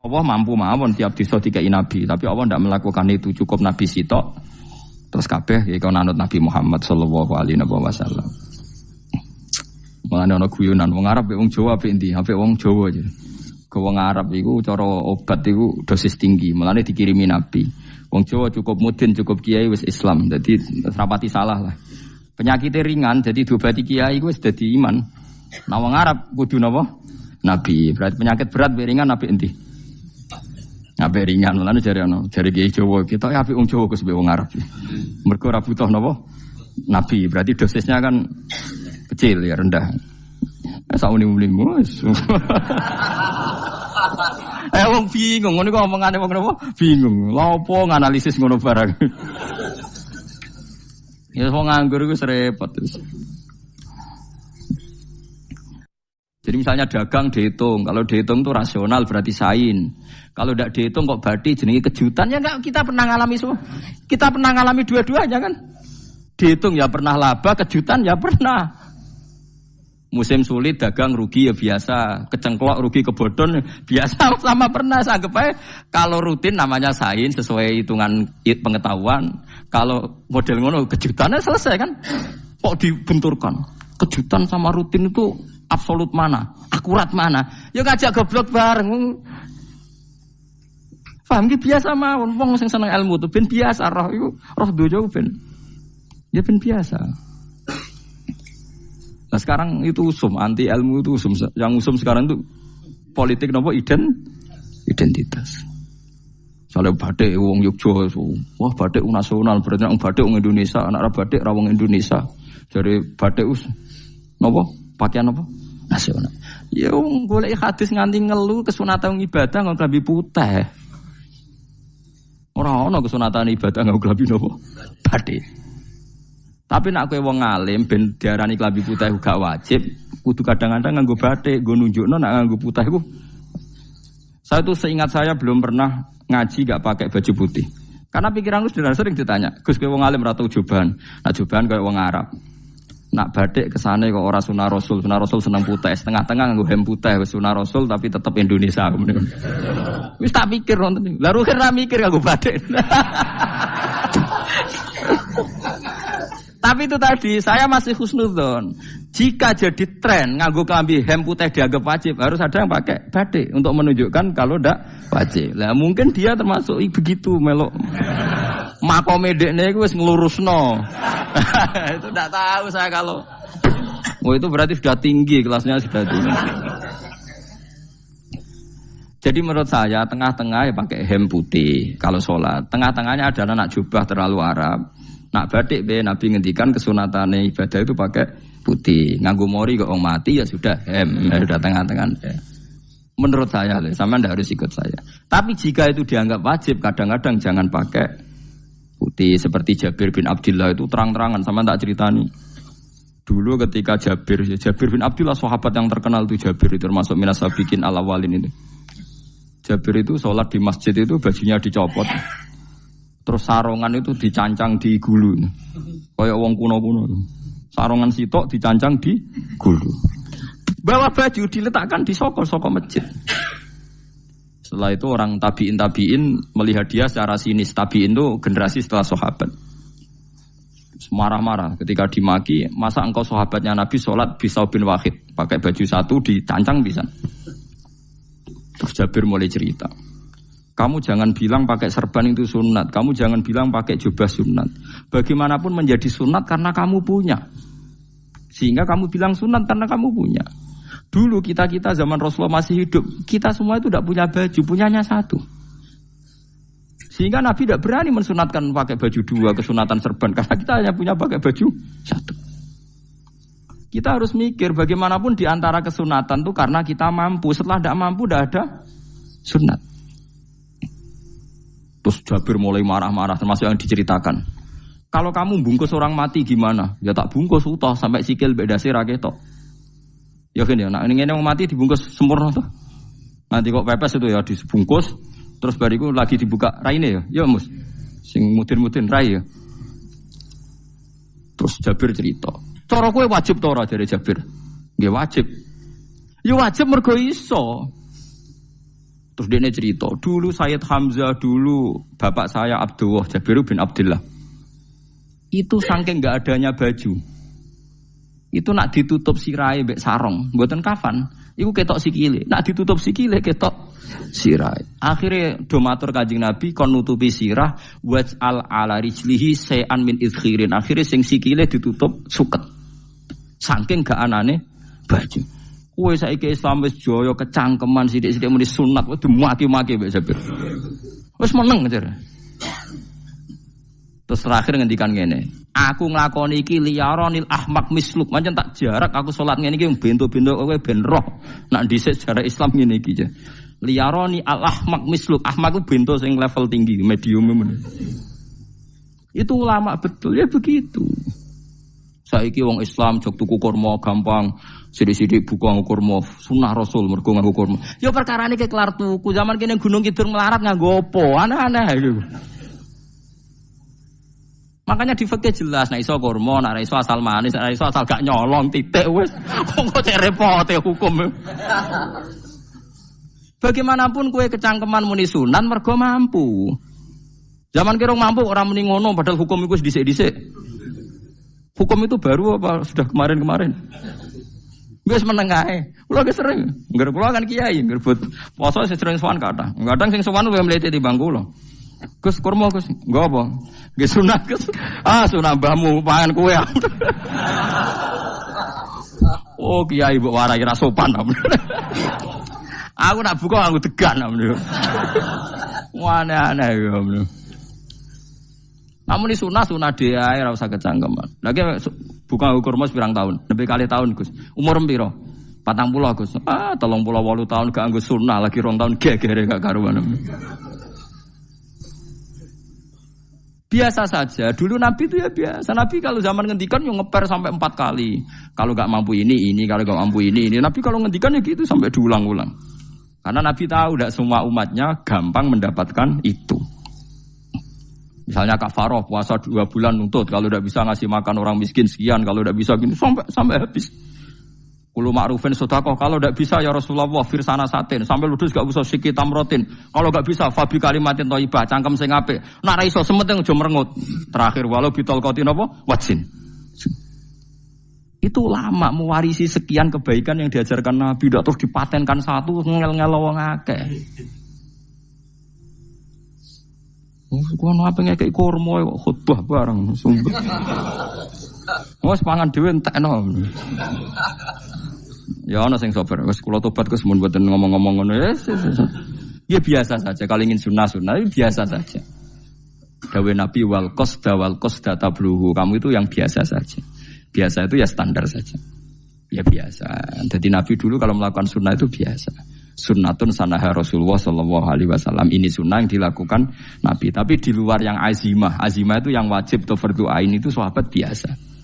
Allah mampu mawon tiap disa dikai nabi, tapi Allah tidak melakukan itu, cukup nabi sitok terus kabeh ya kon anut Nabi Muhammad sallallahu alaihi wasallam. Mulane ana guyonan wong Arab wong Jawa apik endi? Apik wong Jawa aja. Ke wong Arab iku cara obat iku dosis tinggi, mulane dikirimi nabi. Wong Jawa cukup mudin, cukup kiai wis Islam. Dadi rapati salah lah. Penyakitnya ringan, jadi diobati kiai iku wis dadi iman. Nah wong Arab kudu napa? Nabi. Berarti penyakit berat ringan nabi endi? Nabi ringan, mulane jare kiai Jawa kita apik wong Jawa Gus wong Arab. Mergo ora butuh napa? Nabi. Berarti dosisnya kan kecil ya, rendah. Sauni-uni mus. Wong bingung, ngono kok omongane wong napa? Bingung. Lha opo nganalisis ngono barang. Ya wong nganggur iku repot terus. Jadi misalnya dagang dihitung, kalau dihitung itu rasional berarti sain. Kalau tidak dihitung kok berarti jenenge kejutan ya enggak, kita pernah ngalami semua. Kita pernah ngalami dua-duanya kan. Dihitung ya pernah laba, kejutan ya pernah. Musim sulit dagang rugi ya biasa, kecengklok rugi kebodhon biasa sama pernah. Anggap aja kalau rutin namanya sain sesuai hitungan pengetahuan. Kalau model ngono kejutannya selesai kan. Kok dibenturkan? Kejutan sama rutin itu absolut mana? Akurat mana? Ya ngajak goblok bareng. Paham ki biasa mawon wong sing seneng ilmu tuh ben biasa roh iku roh dojo ben. Ya ben biasa. Nah sekarang itu usum, anti ilmu itu usum. Yang usum sekarang itu politik nopo identitas. Soalnya batik wong Yogyo, wah batik nasional berarti wong batik wong Indonesia, anak batik ra wong Indonesia. Jadi batik nopo pakaian nopo nasional. Ya wong golek hadis nganti ngelu kesunatan ibadah nggo klambi putih. Ora ana kesunatan ibadah nggo klambi nopo batik. Tapi nek kowe wong alim ben diarani klambi putih gak wajib, kudu kadang-kadang nganggo batik, nggo nunjukno nek nganggo putih iku. Saya tuh seingat saya belum pernah ngaji gak pakai baju putih. Karena pikiranku sederhana sering ditanya, Gus kowe wong alim ra tau joban. Nah joban koyo wong Arab. Nak batik kesane kok ora sunah Rasul seneng putih, setengah-tengah nganggo hem putih wis sunah Rasul tapi tetep Indonesia. Wis tak pikir nonton. Lah rugen ra mikir nganggo batik. Tapi itu tadi, saya masih husnudzon. Jika jadi tren nganggo klambi hem putih dianggap wajib, harus ada yang pakai batik untuk menunjukkan kalau ndak wajib. Lah mungkin dia termasuk begitu melok. Makome dekne iku wis nglurusno. Itu ndak tahu saya kalau. Oh itu berarti sudah tinggi, kelasnya sudah tinggi. Jadi menurut saya tengah-tengah ya pakai hem putih kalau sholat. Tengah-tengahnya ada anak jubah terlalu Arab. Nak batik be Nabi ngendikan kesunatan ibadah itu pakai putih. Nganggo mori kok orang mati ya sudah hem, ya sudah tengah-tengah. Menurut saya, sama ndak harus ikut saya. Tapi jika itu dianggap wajib, kadang-kadang jangan pakai putih. Seperti Jabir bin Abdullah itu terang-terangan, sama tak ceritani. Dulu ketika Jabir bin Abdullah sahabat yang terkenal itu Jabir itu termasuk minas sabiqin al-awwalin itu. Jabir itu sholat di masjid itu bajunya dicopot. Terus sarongan itu dicancang di gulu. Kayak wong kuno-kuno. Sarongan sitok dicancang di gulu. Bawa baju diletakkan di sokol-sokol masjid. Setelah itu orang tabi'in melihat dia secara sinis. Tabi'in itu generasi setelah sahabat. Marah-marah ketika dimaki. Masa engkau sahabatnya Nabi sholat Bisau bin Wahid. Pakai baju satu dicancang bisa. Terus Jabir mulai cerita. Kamu jangan bilang pakai serban itu sunat. Kamu jangan bilang pakai jubah sunat. Bagaimanapun menjadi sunat karena kamu punya. Sehingga kamu bilang sunat karena kamu punya. Dulu kita zaman Rasulullah masih hidup. Kita semua itu tidak punya baju. Punyanya satu. Sehingga Nabi tidak berani mensunatkan pakai baju dua. Kesunatan serban. Karena kita hanya punya pakai baju satu. Kita harus mikir bagaimanapun di antara kesunatan itu karena kita mampu. Setelah tidak mampu tidak ada sunat. Terus Jabir mulai marah-marah, termasuk yang diceritakan. Kalau kamu bungkus orang mati gimana? Ya tak bungkus utuh sampai sikil bedase ra ketok. Ya kan ya, nak ngene wong mati dibungkus sempurna tuh. Nanti kok pepes itu ya dibungkus, terus bariku lagi dibuka raine ya. Ya Mus. Sing mudin-mudin rai ya. Terus Jabir cerita. Cara kowe wajib ta ora jare Jabir? Nggih wajib. Ya wajib mergo iso. Terus dia cerita, dulu Sayyid Hamzah, dulu bapak saya Abdullah Jabir bin Abdullah. Itu saking enggak adanya baju. Itu nak ditutup sirahe mbek sarong, mboten kafan. Iku ketok sikile. Nak ditutup sikile ketok sirahe. Akhire do matur Kanjeng Nabi kon nutupi sirah waj'al ala rijlihi sayan min idkhirin. Akhire sing sikile ditutup suket. Saking gak anane baju. Kowe saiki Islam wis jaya kecangkeman sithik-sithik muni sunat wis dimaki-maki mbek Jabir. Wis meneng jar. Terus terakhir ngendikan ngene, aku nglakoni iki liyaronil ahmak misluk, pancen tak jarak aku salat ngene iki bento-bento kowe ben roh. Nak dhisik sejarah Islam ngene iki ya. Liyaroni al ahmak misluk, ahmak ku bento sing level tinggi, medium men. Itu ulama betul ya begitu. Saiki wong Islam jog tuku kurma gampang, sithik-sithik buku nganggo kurma, sunah Rasul mergo nganggo kurma. Ya perkarane ke kelar tuku, zaman kene Gunung Kidul melarat nganggo apa? Aneh-aneh iku. Makanya di fikih jelas, nek iso kurma, nek iso asal manis, nek iso asal gak nyolong titik wis. Kok cek repote hukum. Bagaimanapun kue kecangkeman muni sunan mergo mampu. Zaman kira mampu orang muni ngono padahal hukum iku wis dhisik-dhisik. Hukum itu baru apa sudah kemarin-kemarin? Wis meneng ae. Kula ge sering, ngger kula kan kiai, ngger poso sering sowan kathah. Kadang sing sowan luwih mlete timbang kula. Gus kurma Gus, nggo apa? Nggih sunah Gus. Ah sunah mbahmu pangan kowe. Oh kiai mbok warai ra sopan. Aku nak buka aku tegan amne. Aneh-aneh ya amne. Namun ini sunah dia ora usah kecangkeman. Lagi buka kurma pirang tahun, lebih kali tahun Gus. Umur piro? 40 Gus. 38 tahun gak nggo sunah lagi 2 tahun gegere gak karuan. Biasa saja. Dulu Nabi itu ya biasa. Nabi kalau zaman ngendikan yang ngeper sampai 4 kali. Kalau gak mampu ini, kalau gak mampu ini. Nabi kalau ngendikan ya gitu sampai diulang-ulang. Karena Nabi tahu tidak semua umatnya gampang mendapatkan itu. Misalnya kafaroh puasa 2 bulan nuntut, kalau tidak bisa ngasih makan orang miskin sekian, kalau tidak bisa gini sampai habis. Kulo ma'rufin sedekah, kalau tidak bisa ya Rasulullah firsana satin, sampai ludus gak usah siki tamrotin. Kalau gak bisa fabi kalimatin thayyibah, cangkem sing apik. Nak ra iso sementing aja merengut. Terakhir walau bitol qatin apa? Wajin. Itu ulama mewarisi sekian kebaikan yang diajarkan Nabi, tidak terus dipatenkan satu ngel-ngel wong akeh. Kuwi apa ngekek kurma khutbah bareng sumber. Wes pangan dhewe entekno. Ya ana sing sabar, wis kula tobat Gus mun mboten ngomong-ngomong ngono ya. Ya biasa saja kalau ingin sunah-sunah biasa saja. Dawe Nabi wal qasda tabluhu. Kamu itu yang biasa saja. Biasa itu ya standar saja. Ya biasa. Jadi Nabi dulu kalau melakukan sunnah itu biasa. Sunnatun sanaha Rasulullah sallallahu alaihi wasallam. Ini sunnah yang dilakukan Nabi. Tapi di luar yang azimah. Azimah itu yang wajib atau fardhu ain itu sahabat biasa.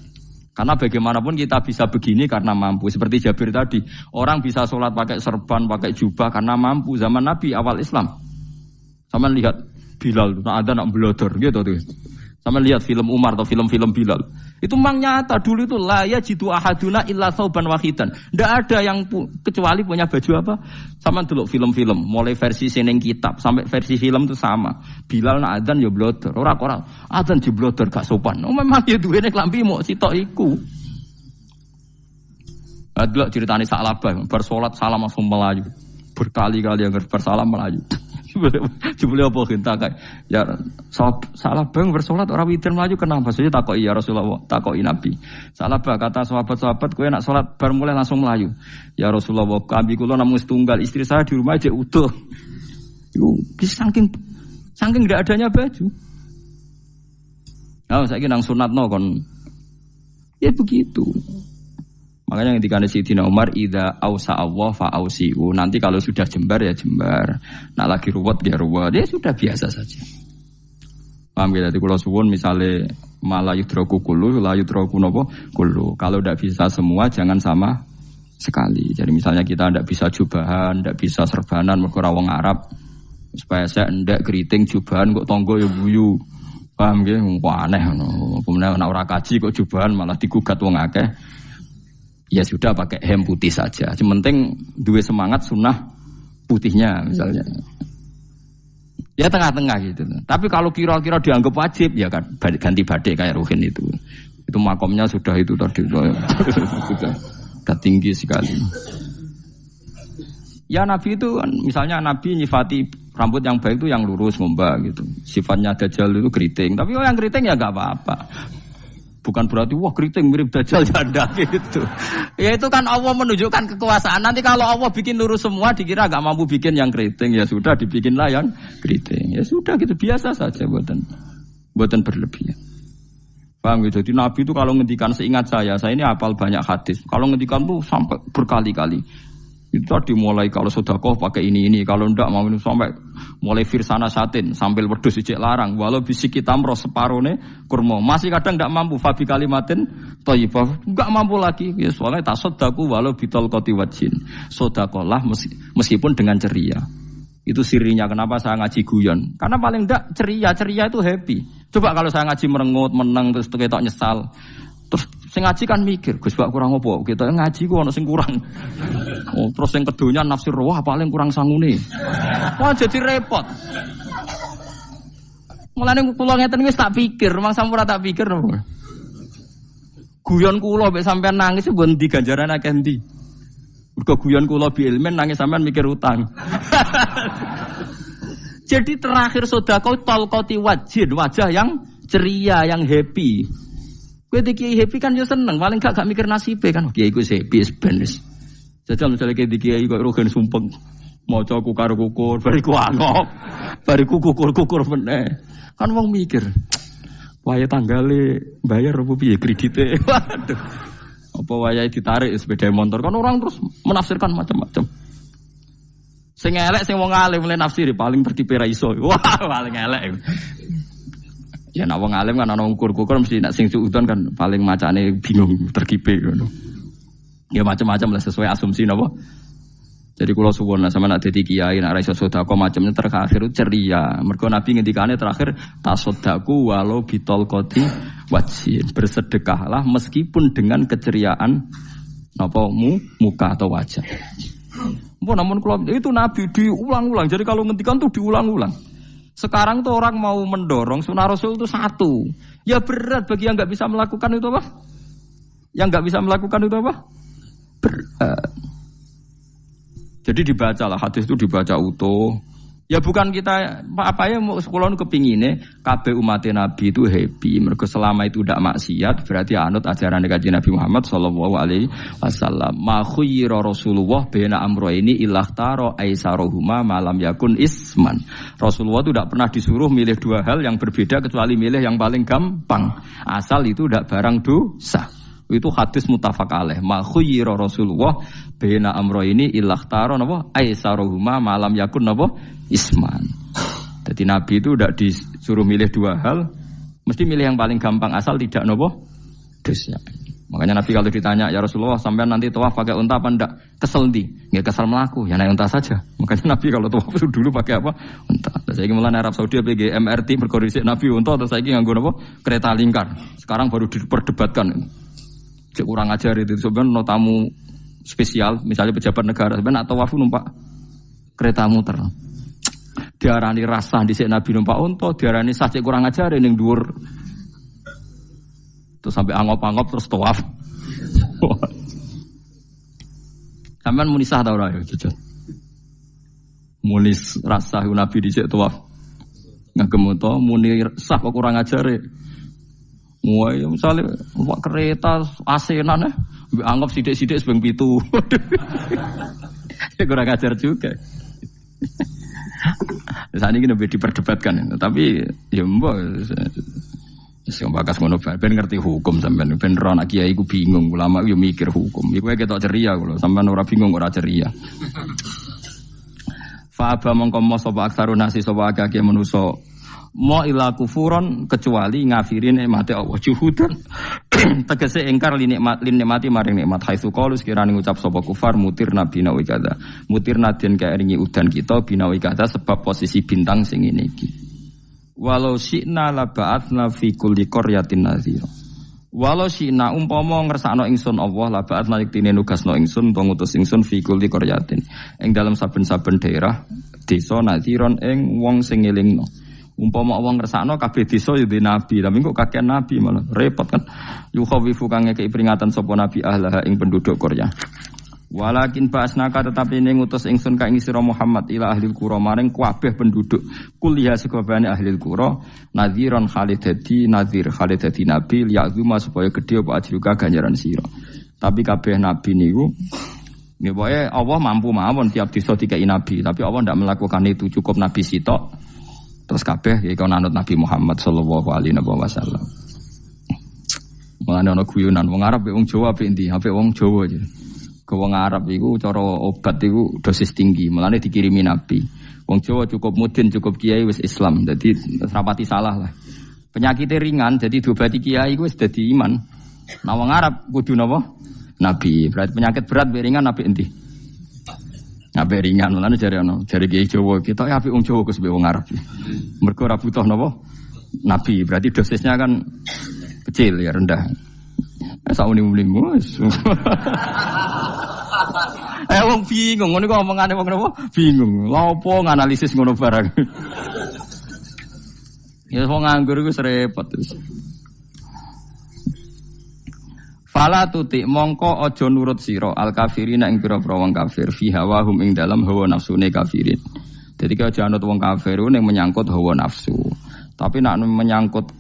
Karena bagaimanapun kita bisa begini karena mampu. Seperti Jabir tadi, orang bisa sholat pakai serban, pakai jubah karena mampu. Zaman Nabi awal Islam. Sama lihat Bilal, ada nak belodor gitu tuh. Sama lihat film Umar atau film-film Bilal. Itu memang nyata dulu itu la yajidu ahaduna illa thawban wahidan. Enggak ada yang kecuali punya baju apa? Sama dulu film-film, mulai versi seneng kitab sampai versi film itu sama. Bilal nak adzan ya blodor, ora adzan di blodor gak sopan. Oh memang ya duwene klambi mok sitok iku. Adlok ceritane Sa'labah bar salat salam langsung melayu. Berkali-kali yang bersalam melayu. Jebule apa genta kae. Ya salah bang bersolat orang witir melayu kenapa? Saja takoki ya Rasulullah, takoki Nabi. Salah bah kata sahabat-sahabat kowe nak salat bar mulai langsung melayu. Ya Rasulullah, kami kula namung setunggal, istri saya di rumah aja utuh. Iku saking enggak adanya baju. Nah, saiki nang sunatno kon. Ya begitu. Makanya ketika Sayyidina Umar idza ausa Allah fa ausiu. Nanti kalau sudah jembar ya jembar. Nah lagi ruwet ya ruwet. Ya sudah biasa saja. Paham ya? Jadi kalau suwun misalnya malah yudraku kullu, la yudraku napa kullu. Kalau tidak bisa semua jangan sama sekali. Jadi misalnya kita tidak bisa jubahan, tidak bisa serbanan mergo wong Arab. Supaya saya ndak keriting jubahan kok tonggo ya guyu. Paham nggih? Aneh ngono. Kemudian nek ora kaji kok jubahan malah digugat wong akeh. Ya sudah pakai hem putih saja. Yang penting dua semangat sunnah putihnya misalnya. Ya tengah-tengah gitu. Tapi kalau kira-kira dianggap wajib ya kan ganti badik kayak Ruhin itu. Itu makomnya sudah itu tadi sudah tinggi sekali. Ya Nabi itu kan misalnya Nabi nyifati rambut yang baik itu yang lurus ngombak gitu. Sifatnya Dajjal itu keriting. Tapi yang keriting ya enggak apa-apa. Bukan berarti wah keriting mirip Dajjal janda gitu. Ya itu kan Allah menunjukkan kekuasaan. Nanti kalau Allah bikin lurus semua dikira enggak mampu bikin yang keriting, ya sudah dibikinlah yang keriting. Ya sudah gitu biasa saja buatan berlebihan. Paham gitu. Jadi Nabi itu kalau ngendikan seingat saya ini hafal banyak hadis. Kalau ngendikan tuh sampai berkali-kali. Itu tadi mulai kalau sedekah pakai ini, kalau ndak mau minum sampai mulai firsana satin sambil wedhus ijek larang, walau bisik kita mro separone kurma. Masih kadang ndak mampu fabi kalimatin thayyibah, enggak mampu lagi. Ya soalnya tak sedekah walau bitol qoti wajin. Sedekahlah meskipun dengan ceria. Itu sirinya kenapa saya ngaji guyon. Karena paling ndak ceria itu happy. Coba kalau saya ngaji merengut, meneng terus ketok nyesal. Terus sing ngaji kan mikir, Gus Pak kurang apa? Kita ngaji ku ono sing kurang. Oh, terus sing kedonya nafsir wah paling kurang sangune. Wah jadi repot. Mulane kula ngeten wis tak pikir, mang sampun tak pikir. Guyon kula mek sampean nangis mbon ndi ganjaran akeh ndi. Mergo guyon kula bi ilmen nangis sampean mikir utang. Jadi terakhir sedekah talqati wajhin, wajah yang ceria, yang happy. Kowe iki happy kan yo seneng, paling gak mikir nasibe kan. Kiai iku happy sebenes. Jajal misale kiai kok rogen sumpeng maca karo kukur, bariku angop. Bariku kukur meneh. Kan wong mikir. Wayahe tanggale bayar opo piye kredite. Waduh. Apa wayahe ditarik sepeda motor kan orang terus menafsirkan macam-macam. Sing elek sing wong alim mulai nafsiri paling tertipe ra iso. Wah, paling elek. Ya nak wong alim kan ana ukur-ukur mesti nak sing suudon kan paling macane bingung terkipe ngono. Ya macam-macam lah sesuai asumsi napa. Jadi kula suwun sama nak dadi kiai nak ra iso sedekah macamnya terakhir ceria. Mergo Nabi ngendikane terakhir tasaddaku walau bitol qoti wajhin. Bersedekahlah meskipun dengan keceriaan napa muka atau wajah. Namun kalau itu Nabi diulang-ulang. Jadi kalau ngendikan tuh diulang-ulang. Sekarang tuh orang mau mendorong sunnah Rasul itu satu. Ya berat bagi yang nggak bisa melakukan itu apa? Yang nggak bisa melakukan itu apa? Berat. Jadi dibacalah hadis itu dibaca utuh. Ya bukan kita apa ya sekolah kepingine kabeh umat Nabi itu happy. Mergo selama itu tidak maksiat berarti anut ajaran Kanjeng Nabi Muhammad sallallahu alaihi wasallam. Ma khuyira Rasulullah baina amrayni ilakhtara aisarohuma malam yakun isman. Rasulullah itu tidak pernah disuruh milih dua hal yang berbeda kecuali milih yang paling gampang. Asal itu tidak barang dosa. Itu hadis muttafaq alaih. Ma khuyira Rasulullah baina amrayni ilakhtara napa aisarohuma malam yakun napa isman. Jadi Nabi itu tidak disuruh milih dua hal, mesti milih yang paling gampang asal tidak nopo dosa. Makanya Nabi kalau ditanya ya Rasulullah sampai nanti tawaf pakai unta apa enggak? Kesel ndi? Enggak kesel melaku, ya naik unta saja. Makanya Nabi kalau tawaf dulu pakai apa? Unta. Saya ingin mulai Arab Saudi PG MRT berkoordinasi Nabi unta atau saya ingin nganggo apa? Kereta lingkar. Sekarang baru diperdebatkan. Cek kurang ajar itu sebenarnya tamu spesial, misalnya pejabat negara sebenarnya atau tawaf numpak kereta muter. Diarani rasa dhisik Nabi numpak unta, diarani sah cek kurang ajar ning dhuwur. Terus sampai angop-angop terus tawaf. Sampeyan muni sah ta ora ya, Jujur. Muni rasa Nabi dhisik tawaf. Ngagem unta muni sah kok kurang ajar. Wah, ya misalnya numpak kereta asenan anggap sithik-sithik sebeng 7. Ya kurang ajar juga. Saat ini lebih diperdebatkan, tapi ya mbak, sing bakas ngono ben ngerti hukum sampean, ben ora anak kiai iku bingung, ulama yo mikir hukum. Iku ketok ceria kula, sampean ora bingung ora ceria. Fa aba mongko sapa aksarun nasi sapa akeh manusa mo ila kufuron kecuali ngafirin nikmate Allah juhudan tegese ingkar li nikmati maring nikmat haitsu qalu sekirane ngucap sapa kufar mutir nabi nawi kada mutir nadien kaeringi udan kita binawi kada sebab posisi bintang sing ngene iki walau syi'na la ba'atsna fi kulli qaryatin nadhira Walau sina umpama ngersakno ingsun Allah la ba'at nalik tine nugasno ingsun utawa ngutus ingsun fi kulli qaryatin ing dalam saben-saben daerah desa nadhiron ing wong sing ngelingno. Umpama wong ngersakno kabeh desa ya nabi, tapi kok kakek nabi malah repot kan. Yukhawifu kang ngekeki peringatan sapa nabi ahlaha ing penduduk Qaryah. Walakin ba'asnaka tetapi ning ngutus ingsun ka ing sira Muhammad ila ahlil qura maring kabeh penduduk kuliah sekabehane ahlil qura nadhiran khalidati nadhir khalidati nabi ya'zuma supaya gedhe apa ajruka ganjaran sira. Tapi kabeh nabi niku nggih pokoke Allah mampu mawon tiap desa dikei nabi, tapi Allah ndak melakukan itu, cukup nabi sitok terus kabeh iki kon anut Nabi Muhammad sallallahu alaihi wasallam. Mulane ana guyonan wong Arab wong Jawa apik endi? Apik wong Jawa aja. Wong Arab iku cara obat iku dosis tinggi, mulane dikirimi nabi. Wong Jawa cukup mudin, cukup kiai wis Islam. Dadi rapati salah lah. Penyakitnya ringan, jadi diobati kiai iku wis dadi iman. Nah wong Arab kudu napa? Nabi. Berarti penyakit berat mbek ringan apik endi? Apik ringan, mulane jare ana, jare kiai Jawa kita ya apik wong Jawa Gus mbek wong Arab. Mergo ora butuh napa? Nabi. Berarti dosisnya kan kecil ya, rendah. Sauni-unimu. Wong bingung, ngono kok omongane wong napa? Bingung. Lha opo nganalisis ngono barang. Ya wong nganggur iku repot terus. Fala tuti mongko aja nurut sira al kafirina ing pira-pira wong kafir fi hawahum ing dalam hawa nafsune kafirin. Jadi kalau aja anut wong kafir ning menyangkut hawa nafsu. Tapi nek menyangkut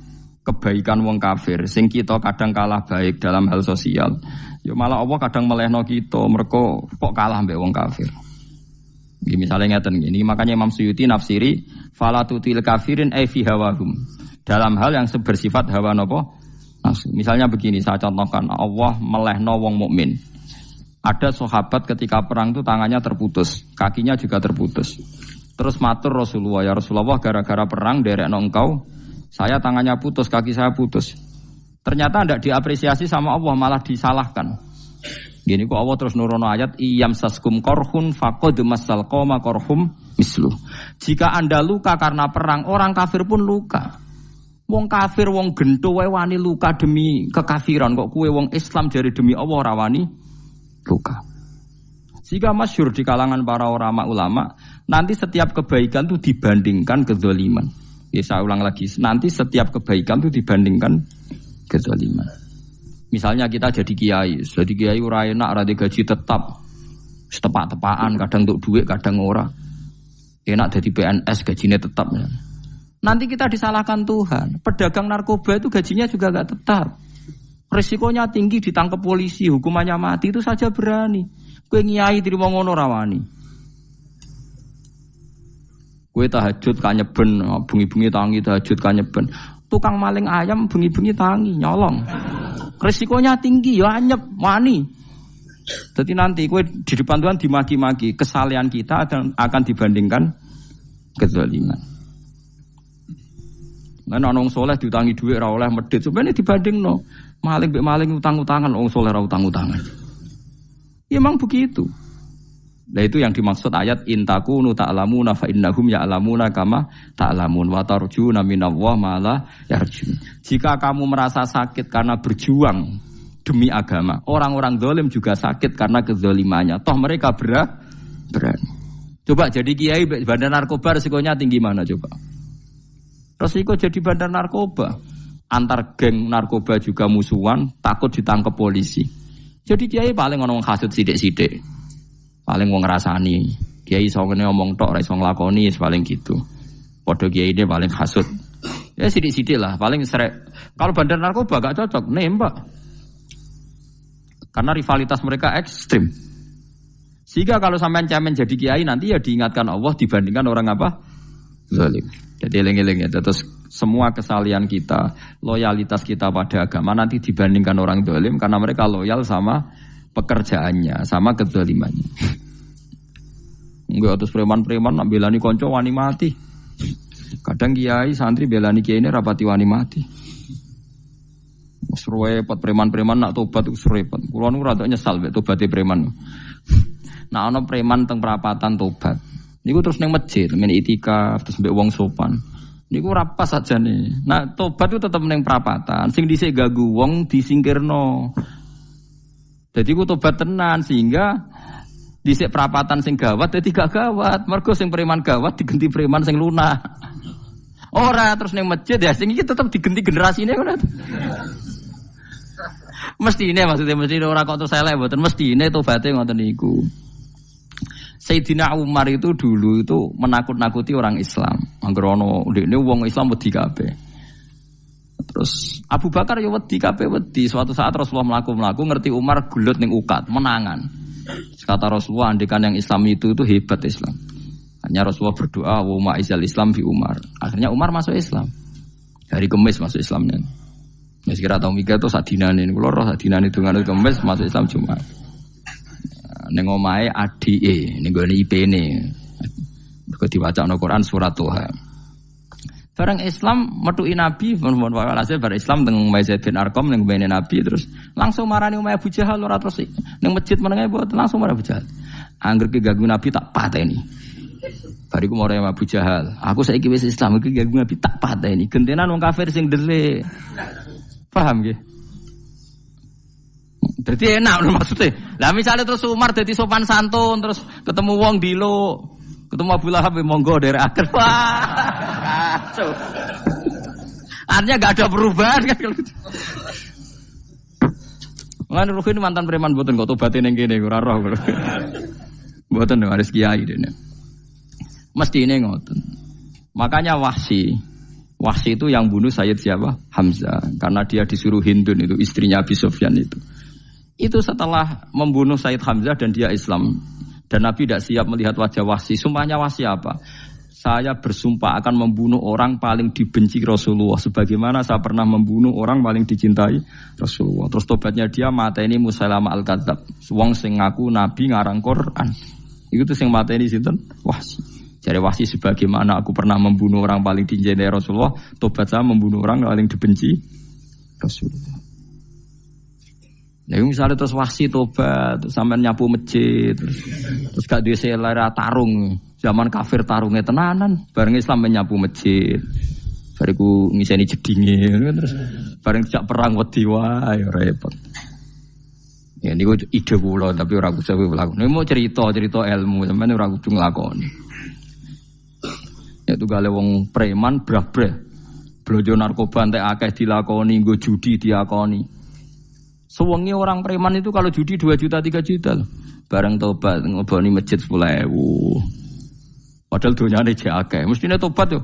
kebaikan wong kafir sing kita kadang kalah baik dalam hal sosial ya malah Allah kadang melehno kita mergo kok kalah mbek wong kafir. Nggih misale ngeten ngene makanya Imam Suyuti nafsiri falatutil kafirin ai fi hawahum dalam hal yang bersifat hawa napa nafsu. Misalnya begini saya contohkan Allah melehno wong mukmin. Ada sahabat ketika perang itu tangannya terputus, kakinya juga terputus. Terus matur Rasulullah, ya Rasulullah gara-gara perang derekno engkau saya tangannya putus, kaki saya putus. Ternyata tidak diapresiasi sama Allah, malah disalahkan. Gini kok Allah terus nurono ayat iyam saskum korhun faqad masal qoma korhum mislu. Jika Anda luka karena perang, orang kafir pun luka. Wong kafir, wong gento wae wani luka demi kekafiran, kok kue wong Islam jari demi Allah ora wani luka. Jika masyhur di kalangan para ulama, nanti setiap kebaikan itu dibandingkan kezaliman. Ya saya ulang lagi, nanti setiap kebaikan itu dibandingkan kezaliman. Misalnya kita jadi kiai ora enak, ora gaji tetap, setepak-tepakan, kadang untuk duit, kadang ora. Enak jadi PNS, gajinya tetap. Nanti kita disalahkan Tuhan. Pedagang narkoba itu gajinya juga enggak tetap. Risikonya tinggi, ditangkap polisi, hukumannya mati, itu saja berani. Kowe nyai terima ngono ra wani. Kue tahajud kanyeben, bengi-bengi tangi tahajud kanyeben. Tukang maling ayam bengi-bengi tangi nyolong. Risikonya tinggi ya anyep wani. Jadi nanti kue di depan Tuhan dimaki-maki, kesalehan kita akan dibandingkan kezaliman. Lan ana wong saleh diutangi dhuwit ora oleh medhit, sebenarnya dibandingno. Maling mbek maling utang-utangan, wong saleh ora utang-utangan. Ya memang begitu. Nah itu yang dimaksud ayat intakunu ta'lamuna fa innahum ya'lamuna kama ta'lamun wa tarjuna minallah ma la yarjun. Jika kamu merasa sakit karena berjuang demi agama, orang-orang zalim juga sakit karena kezalimannya. Toh mereka berani. Coba jadi kiai bandar narkoba resikonya tinggi mana coba? Resiko jadi bandar narkoba. Antar geng narkoba juga musuhan, takut ditangkap polisi. Jadi kiai paling ono hasud sithik-sithik. Paling wong ngrasani, kiai iso ngene omong tok ora iso nglakoni paling gitu. Padha kiai ini paling hasud. Ya sithik-sithik lah, paling srek. Kalau bandar narkoba gak cocok, nembak. Karena rivalitas mereka ekstrim. Sehingga kalau sampean cemen jadi kiai nanti ya diingatkan Allah dibandingkan orang apa? Zalim. Jadi eling-eling ya. Terus semua kesalahan kita, loyalitas kita pada agama nanti dibandingkan orang zalim karena mereka loyal sama pekerjaannya, sama kezalimannya. Enggak terus preman-preman nak belani konco wani mati. Kadang kiai santri belani kiai ini rapati wani mati. Repot preman-preman nak tobat itu repot. Kulo nu rada nyesal mek tobaté preman. Nah ana preman teng perapatan tobat. Niku terus ning masjid, men itikaf terus mbek wong sopan. Niku ora pas sajane. Nah, tobat itu tetep ning prapatan. Sing dhisik ganggu wong disingkirno. Dadi ku tobat tenan sehingga dhisik prapatan sing gawat dadi gak gawat. Mergo sing preman gawat diganti preman sing lunah. Ora terus ning masjid ya sing iki tetep diganti generasine ngono. Mestine maksudnya mesti ora kok terus elek mboten mestine tobaté ngoten niku. Sayyidina Umar itu dulu itu menakut-nakuti orang Islam. Angger ana ndekne wong Islam wedi kabeh. Terus Abu Bakar ya wedi kabeh wedi. Suatu saat Rasulullah mlaku-mlaku ngerti Umar gulut ning ukat, menangan. Kata Rasulullah andekan yang Islam itu hebat Islam. Hanya Rasulullah berdoa wa ma'izal Islam fi Umar. Akhirnya Umar masuk Islam. Hari Kamis masuk Islamnya. Wis kira tau mikir to sadinane niku lho sadinane dongan Kamis masuk Islam Jumat. Ning omahe adike ning gone IP-ne. Mergo diwacana Quran surat Toha. Bareng Islam metuki Nabi, mohon walhasil bar Islam teng Zaid bin Arqam ning mbene Nabi terus langsung marani Umayyah Abu Jahal ora terus ning masjid menenge mboten langsung marani Abu Jahal. Angger ki ganggu Nabi tak pateni. Bariku marani Abu Jahal. Aku saiki wis Islam iki ganggu Nabi tak pateni. Gentenan wong kafir sing dhelik. Paham nggih? Jadi enak maksudnya. Lah misalnya terus Umar jadi sopan santun terus ketemu wong dilo, ketemu Abu Lahab monggo dari akhir. Wah. Artinya enggak ada perubahan kan kalau gitu. Lan Ruhin mantan preman mboten kok tobaté ning kene ora roh. Mboten harus kiai dene. Mestine ngoten. Makanya Wahsy itu yang bunuh Sayyid siapa? Hamzah. Karena dia disuruh Hindun itu istrinya Abi Sufyan itu. Itu setelah membunuh Sayyid Hamzah dan dia Islam. Dan Nabi tidak siap melihat wajah Wahsy. Sumpahnya Wahsy apa? Saya bersumpah akan membunuh orang paling dibenci Rasulullah. Sebagaimana saya pernah membunuh orang paling dicintai Rasulullah. Terus tobatnya dia mateni Musailamah al-Kadzab. Wong sing ngaku Nabi ngarang Quran. Itu tuh sing mateni sinten? Wahsy. Jadi Wahsy sebagaimana aku pernah membunuh orang paling dicintai Rasulullah. Tobat saya membunuh orang paling dibenci Rasulullah. Nah, misalnya terus Wahsy tobat, sampai nyapu masjid, terus gak duwe selera tarung, zaman kafir tarungnya tenanan, bareng Islam menyapu masjid, bariku ngiseni jedinge, terus bareng sejak perang wedi wae repot. Ya niku ide kula tapi ora kudu nglakoni. Nek mau cerita ilmu sampeyan ora kudu nglakoni. Ya tugale wong preman brah-brah. Blojo narkoba entek akeh dilakoni, nggo judi diakoni. Sewengi orang preman itu kalau judi 2 juta 3 juta loh. Bareng tobat ngoboni masjid 10.000. Padahal donyane jek akeh. Mestine tobat yo.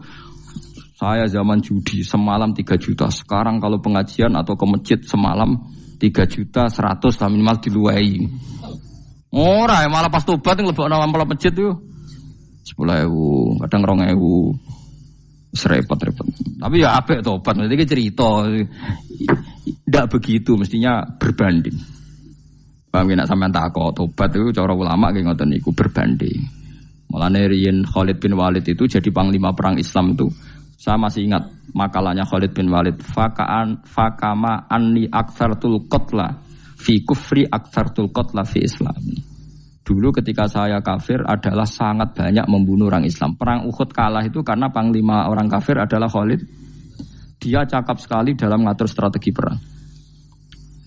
Saya zaman judi semalam 3 juta. Sekarang kalau pengajian atau ke masjid semalam 3 juta 100 lah minimal diluwei. Ora malah pas tobat nglebokno amplop masjid yo 10.000, kadang 2.000. Repot-repot. Tapi ya apik tobat, nanti cerita. Tidak begitu, mestinya berbanding. Paham nak sampean takok tobat itu cara ulama ki ngoten niku berbanding. Mulane riyen Khalid bin Walid itu jadi panglima perang Islam itu. Saya masih ingat makalahnya Khalid bin Walid, fakama anni aktsartul qatla fi kufri aktsartul qatla fi islami. Dulu ketika saya kafir adalah sangat banyak membunuh orang Islam. Perang Uhud kalah itu karena panglima orang kafir adalah Khalid. Dia cakap sekali dalam ngatur strategi perang.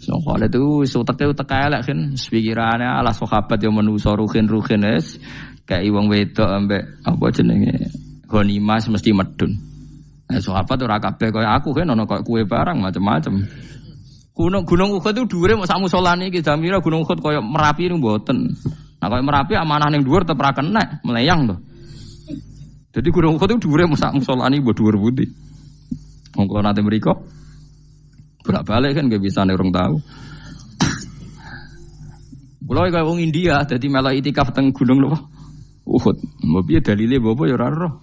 So Khalid itu utek elek kan. Pikirannya ala sahabat yang menuso ruhin es. Kayak wong wedok ambek apa jenenge ghanimah mesti medun. Sahabat ora kabeh kaya aku kan ono kaya kue barang macam-macam. Gunung Uhud itu dhuwure mok sak musolane iki Jamira Gunung Uhud kaya Merapi niku mboten. Nah kalau Merapi amanah ning dhuwur tetep ra kenek, melayang to. Jadi Gunung Uhud itu dhuwure sak musolane mbok dhuwur pundi. Wong kula nate mriko bolak-balik kan nggih bisa nek urung tahu. Kula kaya wong India dadi melok itikaf teng Gunung lho. Uhud. Mbok piye dalile mbok ya ora roh.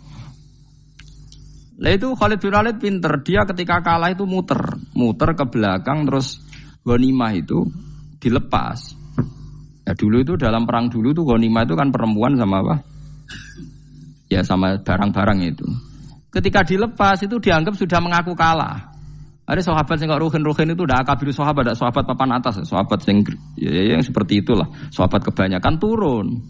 Lah itu Khalid bin Walid pinter, dia ketika kalah itu muter ke belakang terus ghanimah itu dilepas. Ya dulu itu dalam perang dulu tuh ghanimah itu kan perempuan sama apa? Ya sama barang-barang itu. Ketika dilepas itu dianggap sudah mengaku kalah. Ada sahabat yang kok ruhin itu udah akabir sahabat, ada sahabat papan atas, sahabat yang seperti itulah. Sahabat kebanyakan turun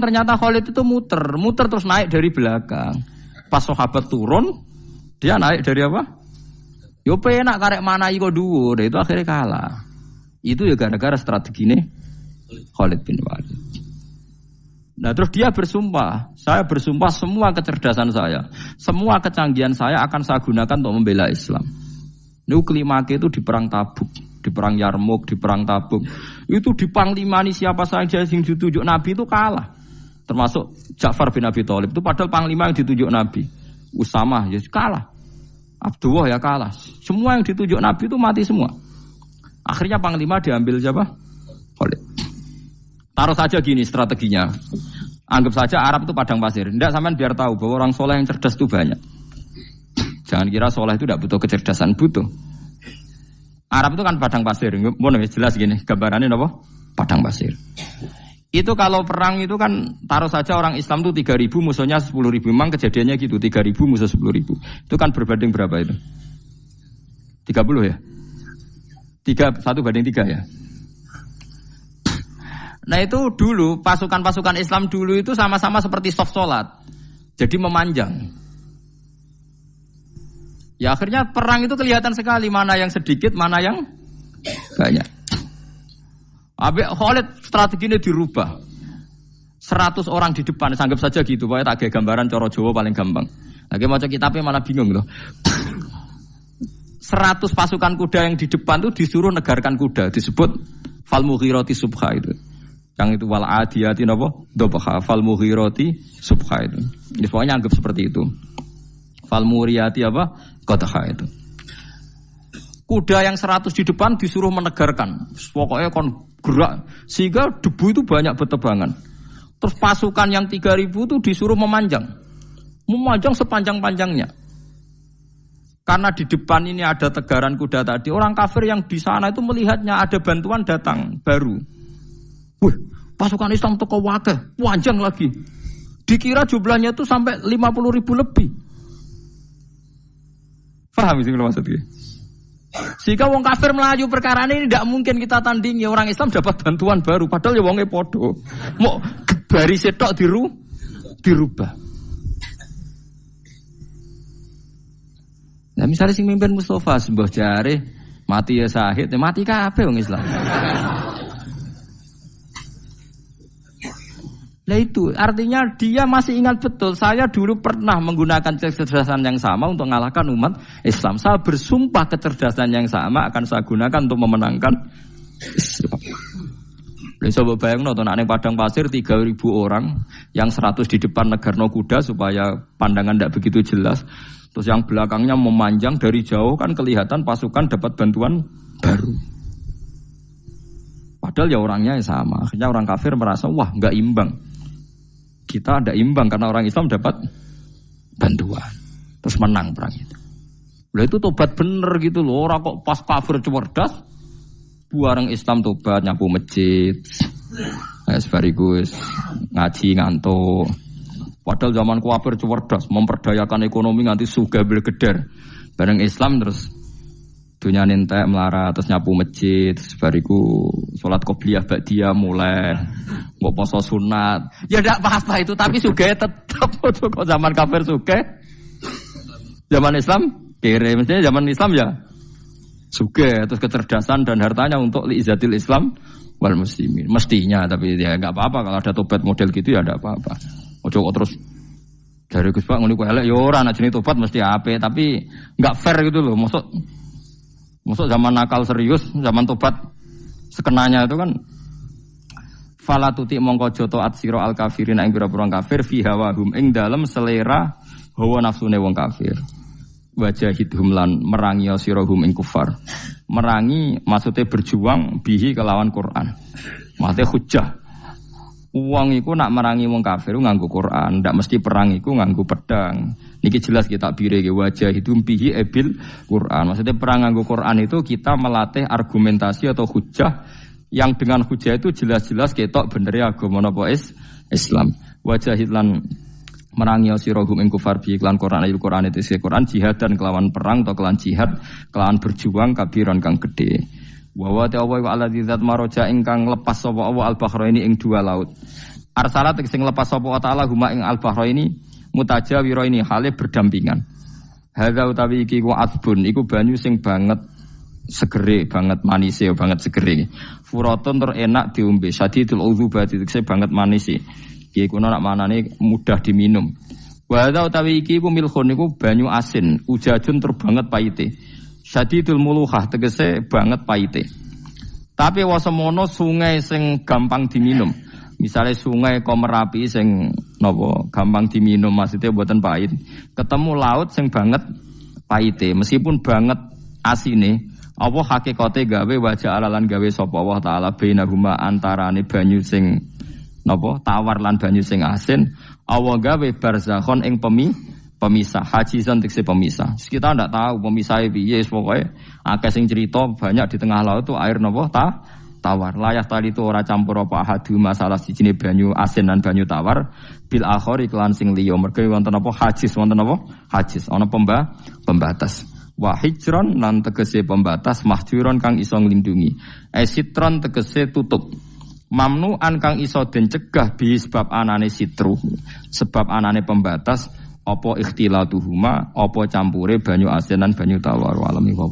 ternyata Khalid itu muter terus naik dari belakang. pas sahabat turun, dia naik dari apa? Yo penak karek mana iko dhuwur, itu akhirnya kalah. Itu ya gara-gara strategi ini Khalid bin Walid. Nah terus dia bersumpah, saya bersumpah semua kecerdasan saya, semua kecanggihan saya akan saya gunakan untuk membela Islam. Ini kelimake itu di perang Tabuk, di perang Yarmuk, di perang Tabuk. Itu di panglimani siapa saja yang ditunjuk Nabi itu kalah. Termasuk Ja'far bin Abi Thalib itu padahal panglima yang ditunjuk Nabi. Usamah ya kalah. Abdullah ya kalah. Semua yang ditunjuk Nabi itu mati semua. Akhirnya panglima diambil siapa? Khalid. Taruh saja gini strateginya. Anggap saja Arab itu padang pasir. Tidak sampean biar tahu bahwa orang soleh yang cerdas itu banyak. Jangan kira soleh itu tidak butuh kecerdasan, butuh. Arab itu kan padang pasir. Mau jelas gini, gambarannya apa? Padang pasir. Itu kalau perang itu kan taruh saja orang Islam itu 3.000 musuhnya 10.000. Memang kejadiannya gitu, 3.000 musuh 10.000. Itu kan berbanding berapa itu? 30 ya? 1 banding 3 ya? Nah itu dulu, pasukan-pasukan Islam dulu itu sama-sama seperti soft sholat. Jadi memanjang. Ya akhirnya perang itu kelihatan sekali mana yang sedikit, mana yang banyak. Habis Khalid strateginya dirubah. 100 orang di depan, anggap saja gitu. Pokoknya tak kayak gambaran coro Jawa paling gampang. Lagi macam kitabnya malah bingung loh. 100 pasukan kuda yang di depan itu disuruh negarkan kuda. Disebut fal mughirati subha itu. Yang itu wal adiyati napa? Dobha fal mughirati subha itu. Ya, pokoknya anggap seperti itu. Fal muriyati apa? Qadha itu. Kuda yang 100 di depan disuruh menegarkan. Pokoknya kon gerak sehingga debu itu banyak bertebangan. Terus pasukan yang 3.000 itu disuruh memanjang. Memanjang sepanjang-panjangnya. Karena di depan ini ada tegaran kuda tadi, orang kafir yang di sana itu melihatnya ada bantuan datang baru. Wih, pasukan Islam teko wakeh, panjang lagi. Dikira jumlahnya itu sampai 50.000 lebih. Paham sih kalau maksudnya? Jika wong kafir melaju perkara ini tidak mungkin kita tandingi. Orang Islam dapat bantuan baru, padahal ya wongnya podo. Mau baris setok dirubah. Nah misalnya sing mimpin Mustafa sembah jare mati ya sahid, ya mati kabeh wong Islam. Nah itu artinya dia masih ingat betul. Saya dulu pernah menggunakan kecerdasan yang sama untuk mengalahkan umat Islam. Saya bersumpah kecerdasan yang sama akan saya gunakan untuk memenangkan Islam. Coba bayang nonton ane padang pasir 3.000 orang, yang 100 di depan negarno kuda supaya pandangan tidak begitu jelas. Terus yang belakangnya memanjang dari jauh kan kelihatan pasukan dapat bantuan baru. Padahal ya orangnya sama. Akhirnya orang kafir merasa wah nggak imbang. Kita ada imbang karena orang Islam dapat bantuan. Terus menang perang itu. Lah itu tobat bener gitu loh. Orang kok pas kafir cerdas, buareng Islam tobat nyapu masjid. Sebarigus ngaji ngantuk. Padahal zaman kafir cerdas, memperdayakan ekonomi nganti sugih belgeder. Bareng Islam terus dunia nentek melarat, terus nyapu masjid, sebariku sholat qobliyah ba'diyah mulai, mau poso sunat. Ya tidak apa-apa itu, tapi sugih tetap. Kok zaman kafir sugih, zaman Islam kere, mestinya zaman Islam ya sugih, terus kecerdasan dan hartanya untuk liizatil Islam wal muslimin. Mestinya, tapi ya nggak apa-apa kalau ada tobat model gitu ya tidak apa-apa. Ojo terus dari Gus Pak ngene kok elek ya ora ana jenenge tobat mesti apik, tapi enggak fair gitu loh. Maksud zaman nakal serius, zaman tobat sekenanya itu kan fala tuti mongko aja taat sira al kafirin ing pira-pira kafir fi hawahum ing dalem selera hawa nafsune wong kafir. Wajahidhum lan merangi sira hum ing kufar. Merangi maksudnya berjuang bihi kelawan Quran. Maksudnya hujjah. Uang iku nak merangi wong kafir nganggo Quran, ndak mesti perang iku nganggo pedang. Niki jelas kita bire ke wajah itu bihi ebil Quran. Maksudnya perang nganggo Quran itu kita melatih argumentasi atau hujah yang dengan hujah itu jelas-jelas ketok bener agama napa Islam. Wajah lan merangi sira hum ing kufar bi iklan Quran ayat Quran itu Quran jihad dan kelawan perang atau kelawan jihad, kelawan berjuang kabiran kang gede. Wa wa ta'ala wa alladzi zat maraja ingkang lepas sapa Allah al-bahraini ing dua laut. Arsalat sing lepas sapa ta'ala huma ing al-bahraini mutajawira ini hale berdampingan. Hadza utawi iki ku adbun iku banyu sing banget segere banget manise banget segere. Furaton tur enak diombe, sadidul udzubati tekse banget manise. Iki kuno nak manane mudah diminum. Wa hadza utawi iki ku milkhun iku banyu asin, ujajun tur banget paite. Sadidul muluhah tegese banget paite. Tapi wasemono sungai sing gampang diminum. Misalnya sungai Komerapi sing napa gampang diminum maksudnya mboten pahit. Ketemu laut sing banget paite, meskipun banget asine, apa hakikate gawe wajah alalan gawe sapa Allah taala bainahuma antarane banyu sing napa tawar lan banyu sing asin, Allah gawe barzakhon ing pemisah, hajizan tekse pemisah. Kita ndak tahu pemisahnya piye, pokoke akeh sing cerita banyak di tengah laut itu air napa tawar. Layak tali itu ora campur apa hadu masalah sijine banyu asin lan banyu tawar bil akhir iklan sing liya mergo wonten apa hajiz wonten apa hajiz ana pembatas wa hijron lan tegese pembatas mahjuron kang iso nglindungi sitron tegese tutup mamnuan kang iso den cegah bi sebab anane sitru sebab anane pembatas apa ikhtilatuhuma apa campure banyu asin lan banyu tawar walami wa